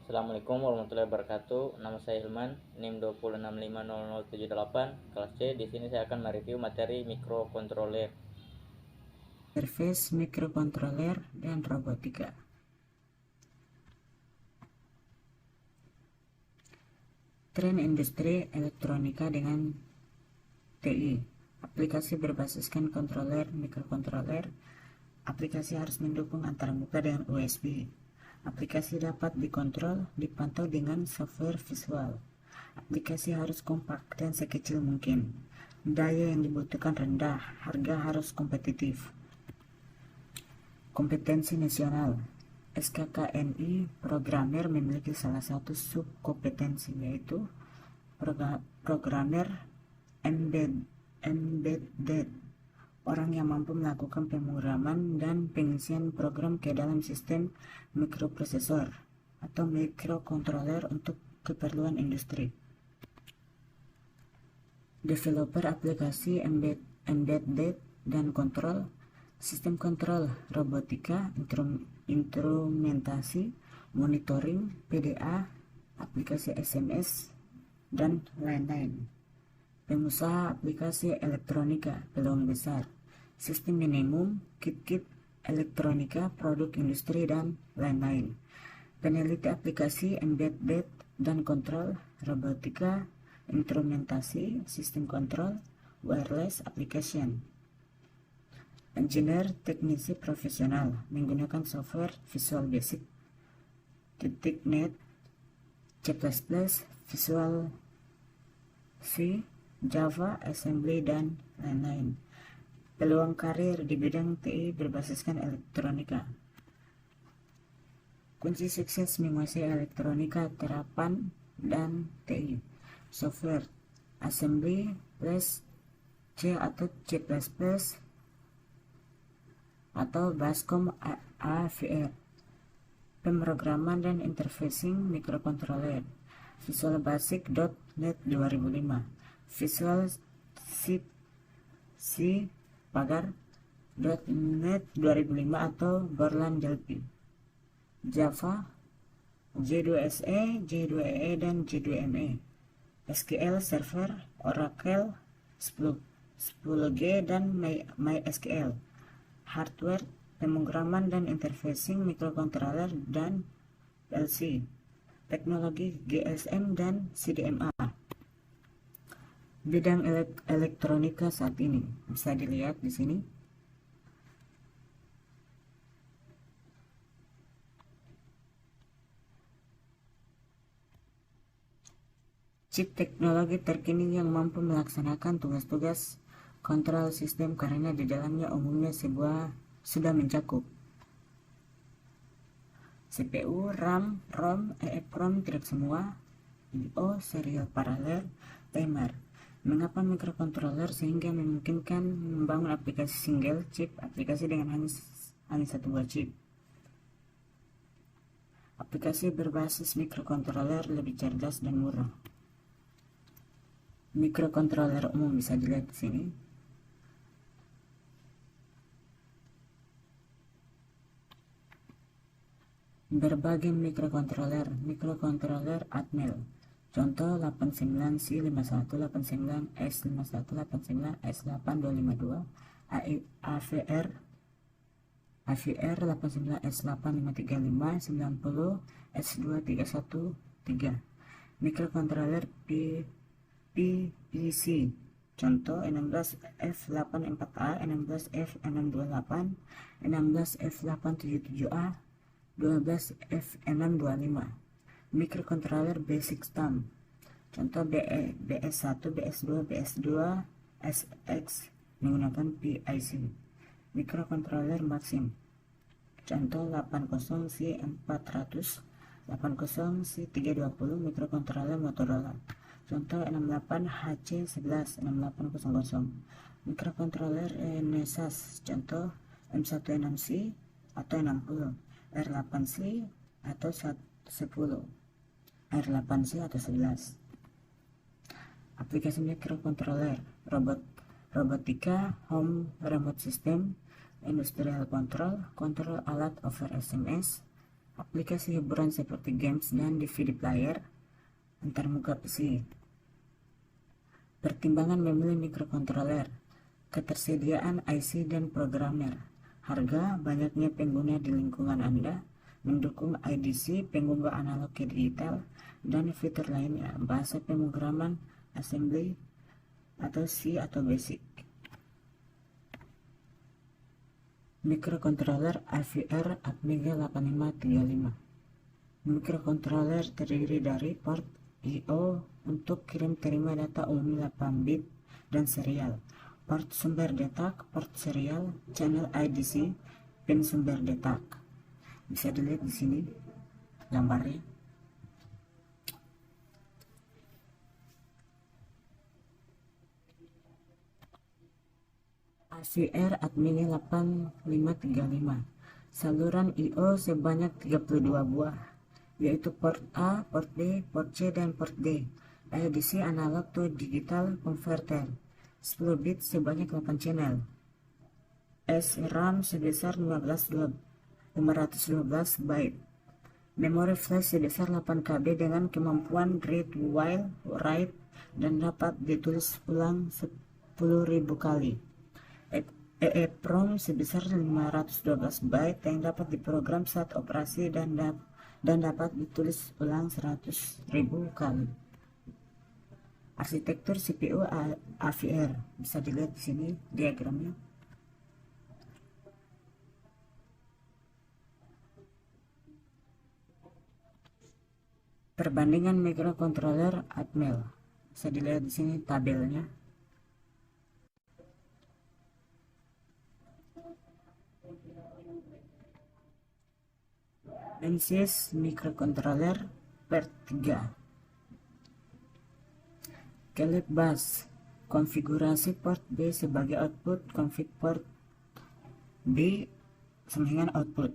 Assalamualaikum warahmatullahi wabarakatuh. Nama saya Ilman, NIM 206500078, kelas C. Di sini saya akan mereview materi mikrokontroler. Interface mikrokontroler dan robotika. Tren industri elektronika dengan TI. Aplikasi berbasiskan kontroler mikrokontroler. Aplikasi harus mendukung antarmuka dengan USB. Aplikasi dapat dikontrol, dipantau dengan software visual. Aplikasi harus kompak dan sekecil mungkin. Daya yang dibutuhkan rendah, harga harus kompetitif. Kompetensi nasional. SKKNI programmer memiliki salah satu subkompetensi, yaitu programmer embedded, orang yang mampu melakukan pemrograman dan pengisian program ke dalam sistem mikroprosesor atau mikrokontroler untuk keperluan industri. Developer aplikasi embedded dan kontrol, sistem kontrol, robotika, instrumentasi, monitoring, PDA, aplikasi SMS, dan lain-lain. Pengusaha aplikasi elektronika, peluang besar, sistem minimum, kit-kit elektronika, produk industri, dan lain-lain. Peneliti aplikasi embedded dan kontrol, robotika, instrumentasi, sistem kontrol, wireless application. Engineer, teknisi profesional, menggunakan software Visual Basic, .NET, C++, Visual C, Java, Assembly, dan lain-lain. Peluang karir di bidang TI berbasiskan elektronika. Kunci sukses menguasai elektronika, terapan, dan TI. Software, Assembly, C atau C++, atau Bascom AVR. Pemrograman dan interfacing mikrokontroler. Visual Basic .NET 2005, Visual C Pagar .NET 2005 atau Borland Delphi. Java, J2SE, J2EE, dan J2ME. SQL Server, Oracle 10G, dan MySQL. Hardware, pemrograman dan interfacing mikrokontroler dan PLC. Teknologi GSM dan CDMA. Bidang elektronika saat ini bisa dilihat di sini. Chip teknologi terkini yang mampu melaksanakan tugas-tugas kontrol sistem karena di dalamnya umumnya sudah mencakup CPU, RAM, ROM, EEPROM tidak semua, I/O, serial paralel, timer. Mengapa mikrokontroler? Sehingga memungkinkan membangun aplikasi single chip, aplikasi dengan hanya satu buah chip. Aplikasi berbasis mikrokontroler lebih cerdas dan murah. Mikrokontroler umum bisa dilihat di sini. Berbagai mikrokontroler Atmel. Contoh 89C51, 89S51, 89S8252, AVR 89S8535, 90S2313. Mikrokontroler PPC. Contoh 16F84A, 16F628, 16F877A, 12F625. Mikrokontroler basic stamp. Contoh BS1, BS2, BS2, SX menggunakan PIC. Mikrokontroler Maxim. Contoh 80C400, 80C320 mikrokontroler Motorola. Contoh 68HC11, 6800. Mikrokontroler NESAS. Contoh M16C atau 60, R8C atau 10, R8C atau 11. Aplikasi mikrokontroler, robotika, home remote system, industrial control, kontrol alat over SMS, aplikasi hiburan seperti games dan DVD player, antarmuka PC. Pertimbangan memilih mikrokontroler, ketersediaan IC dan programmer, harga, banyaknya pengguna di lingkungan Anda, mendukung IDC, pengguna analog ke digital, dan fitur lainnya, bahasa pemrograman, assembly, atau C atau basic. Mikrokontroler AVR Atmega 8535. Mikrokontroler terdiri dari port I/O untuk kirim terima data umum 8 bit dan serial, port sumber detak, port serial, channel IDC, pin sumber detak. Bisa dilihat di sini gambarnya. AVR Atmega 8535. Saluran I/O sebanyak 32 buah, yaitu port A, port B, port C, dan port D. IDC analog to digital converter 10 bit sebanyak 8 channel. SRAM sebesar 512 byte. Memori flash sebesar 8 KB dengan kemampuan read while write dan dapat ditulis ulang 10.000 kali. EEPROM sebesar 512 byte yang dapat diprogram saat operasi dan dapat ditulis ulang 100.000 kali. Arsitektur CPU AVR bisa dilihat di sini diagramnya. Perbandingan mikrokontroler Atmel bisa dilihat di sini tabelnya. Ansys mikrokontroler per 3. Kelip bus, konfigurasi port B sebagai output, config port B sama dengan output.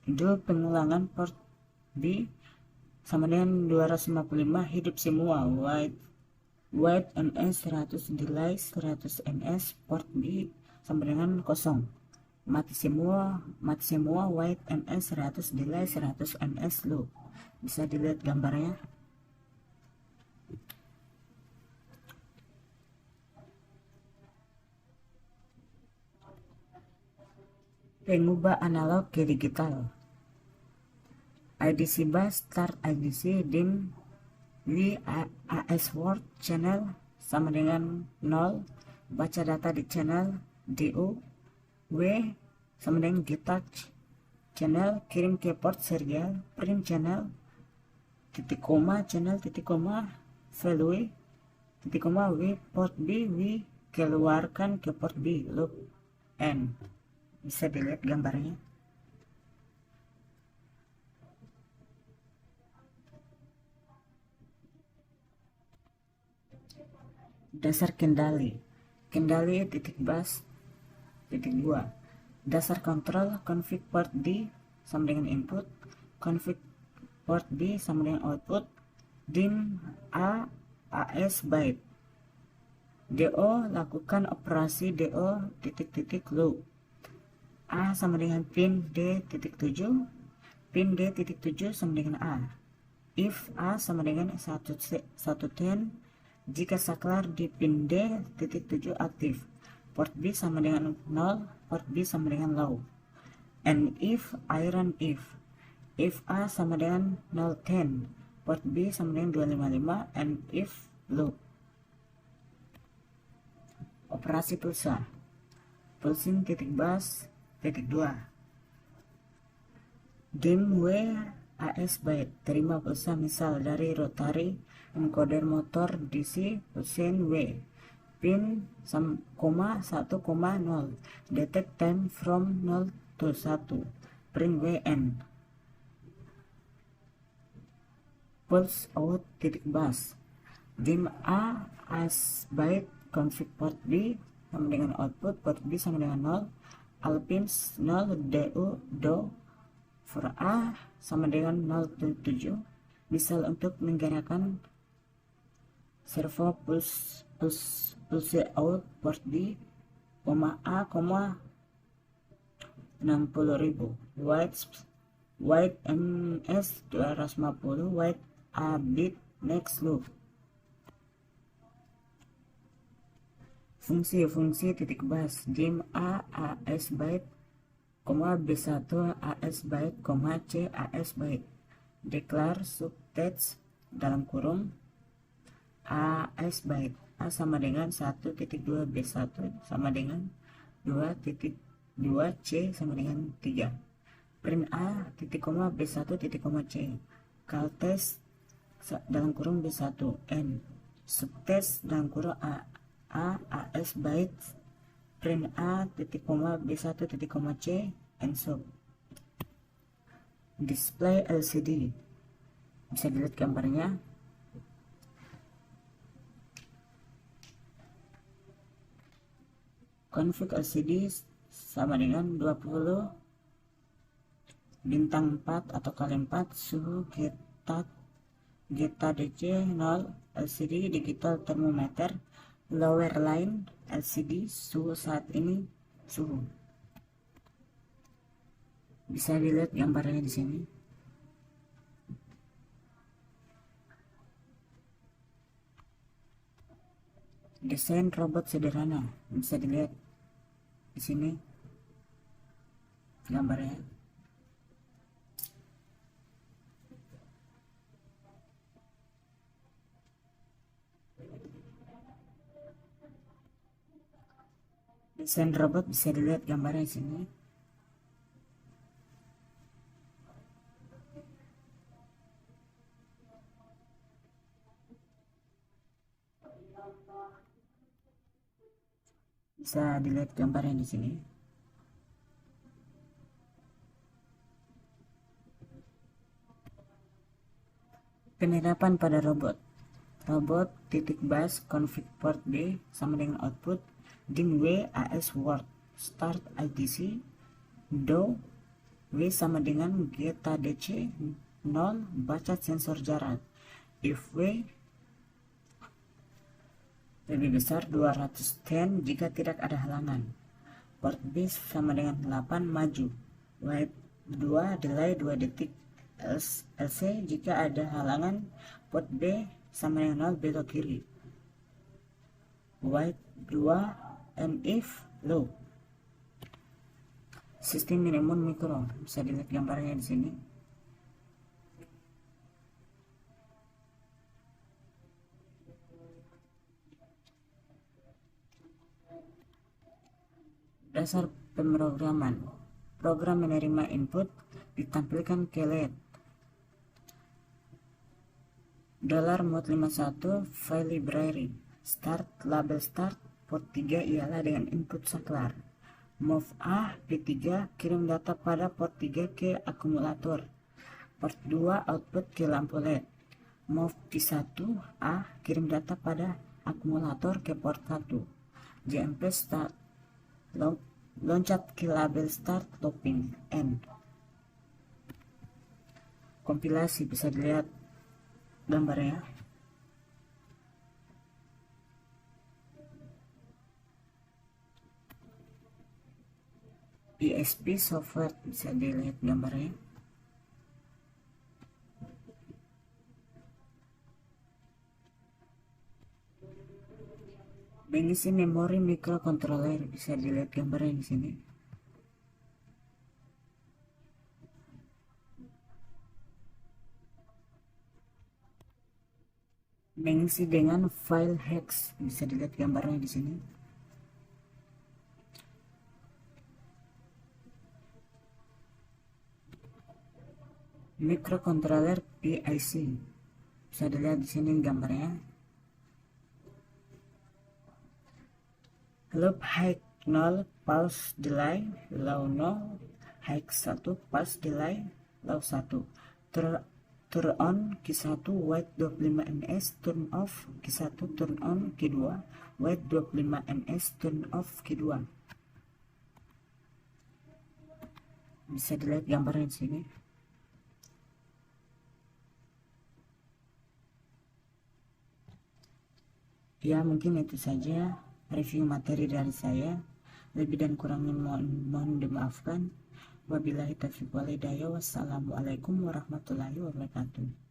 Do pengulangan port B sama dengan 255, hidup semua, wide ns 100, delay 100 ns, port B sama dengan kosong. Mati semua, wide ns 100, delay 100 ns loop. Bisa dilihat gambarnya. Pengubah analog ke digital. IDC bus, start IDC, dim, V, AS word, channel sama dengan 0, baca data di channel, DO, W sama dengan get touch, channel, kirim ke port serial, print channel, titik koma, channel, titik koma, value, titik koma, W, port B, W, keluarkan ke port B, loop, N. Bisa dilihat gambarnya. Dasar kendali titik bus titik 2. Dasar kontrol, config port D sama dengan input, config port B sama dengan output, dim A, AS byte. DO, lakukan operasi DO titik loop. A sama dengan pin D.7, pin D.7 sama dengan A. If A sama dengan 110, jika saklar di pin D.7 aktif, port B sama dengan 0, port B sama dengan low. And if iron if A sama dengan 010, port B sama dengan 255, and if low. Operasi pulsa, pulsing titik bus titik 2. Dim W AS byte, terima pulsa misal dari rotary encoder motor DC pulsing W, pin 1,0, detect time from 0 to 1, print WN. Pulse out titik bus, dim A AS byte, config port B sama dengan output, port B sama dengan 0, alpins 0, do for A sama dengan 0,7, misal untuk menggerakkan servo pulse out port B, A, 60.000 watts wait ms 250, wait a bit, next loop. Fungsi titik bas dim a as byte, b1 as byte, c as byte. Declare subtext dalam kurung as byte. A sama dengan 1.2 B1 sama dengan 2.2 C sama dengan 3. Print A titik koma B1 titik koma C. Call test dalam kurung B1 N. Subtext dalam kurung A as byte. Print A titik koma B1 titik koma C and sub. Display LCD, bisa dilihat gambarnya. Config LCD sama dengan 20 bintang 4 atau kali 4, suhu geta DC 0, LCD digital thermometer, lower line LCD suhu saat ini, suhu. Bisa dilihat gambarnya di sini. Desain robot sederhana, bisa dilihat di sini gambarnya. Desain robot bisa dilihat gambarnya di sini. Bisa dilihat gambarnya di sini. Penerapan pada robot. Robot titik bas config port B sama dengan output dim W as word start ITC do W sama dengan geta DC 0 baca sensor jarak if W lebih besar 210 jika tidak ada halangan. Port B sama dengan 8 maju. Wait 2 delay 2 detik. LC jika ada halangan. Port B sama dengan 0 belok kiri. Wait 2 and if low. Sistem minimum mikro, bisa dilihat gambarnya di sini. Dasar pemrograman. Program menerima input ditampilkan ke LED. $mode 51 file library. Start label start. Port 3 ialah dengan input saklar. Move A P3 kirim data pada port 3 ke akumulator. Port 2 output ke lampu LED. Move P1 A kirim data pada akumulator ke port 1. JMP start loncat ke label start looping end. Kompilasi bisa dilihat gambarnya. ESP software bisa dilihat gambarnya. Mengisi memori microcontroller bisa dilihat gambarnya di sini. Mengisi dengan file hex bisa dilihat gambarnya di sini. Microcontroller PIC bisa dilihat di sini gambarnya. Loop high 0 pulse delay low 0, high 1 pulse delay low 1. Turn on Q1 wait 25 ms, turn off Q1 turn on Q2 wait 25 ms, turn off Q2. Bisa dilihat gambarnya di sini. Ya, mungkin itu saja review materi dari saya. Lebih dan kurangnya mohon dimaafkan. Wabillahi taufiq wal hidayah. Wassalamualaikum warahmatullahi wabarakatuh.